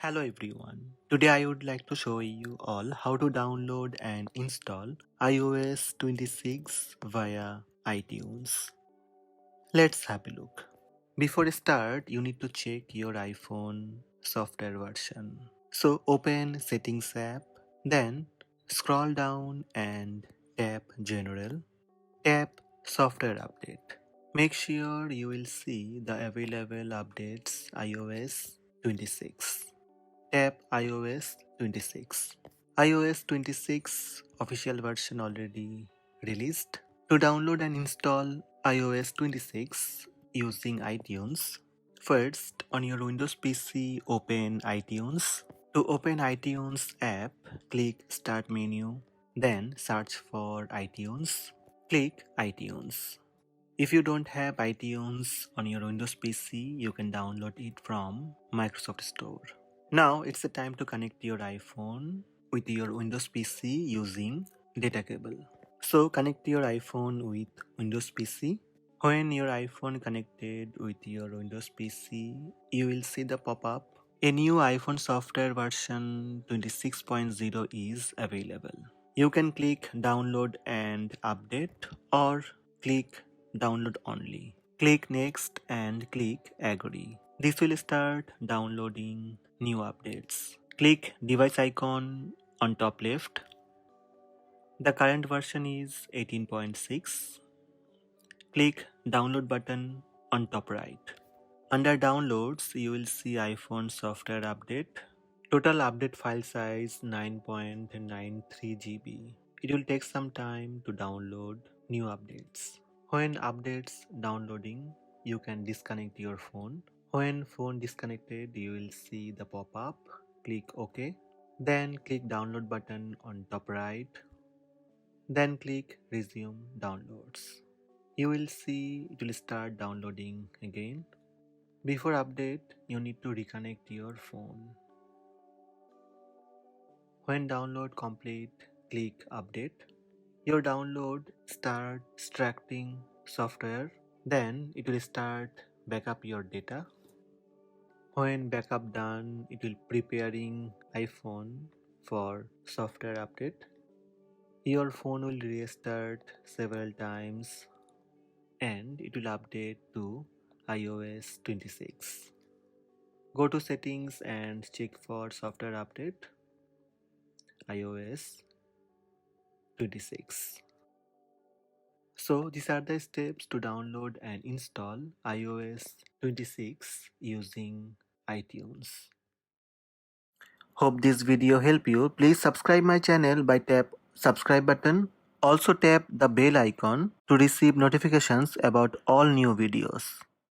Hello everyone. Today I would like to show you all how to download and install iOS 26 via iTunes. Let's have a look. Before start, you need to check your iPhone software version. So open Settings app, then scroll down and tap General. Tap Software Update. Make sure you will see the available updates iOS 26. Tap iOS 26. iOS 26 official version already released. To download and install iOS 26 using iTunes, first on your Windows PC open iTunes. To open iTunes app, click Start menu, then search for iTunes. Click iTunes. If you don't have iTunes on your Windows PC, you can download it from Microsoft Store. Now it's the time to connect your iPhone with your Windows PC using data cable. So connect your iPhone with Windows PC. When your iPhone connected with your Windows PC, you will see the pop-up. A new iPhone software version 26.0 is available. You can click download and update or click download only. Click next and click agree. This will start downloading new updates. Click device icon on top left. The current version is 18.6. Click download button on top right. Under downloads, you will see iPhone software update. Total update file size 9.93 GB. It will take some time to download new updates. When updates downloading, you can disconnect your phone. When phone disconnected, you will see the pop-up. Click OK. Then click download button on top right. Then click resume downloads. You will see it will start downloading again. Before update, you need to reconnect your phone. When download complete, click update. Your download start extracting software. Then it will start backup your data. When backup done, it will preparing iPhone for software update. Your phone will restart several times and it will update to iOS 26. Go to settings and check for software update iOS 26. So these are the steps to download and install iOS 26 using iTunes. Hope this video help you. Please subscribe my channel by tap subscribe button. Also tap the bell icon to receive notifications about all new videos.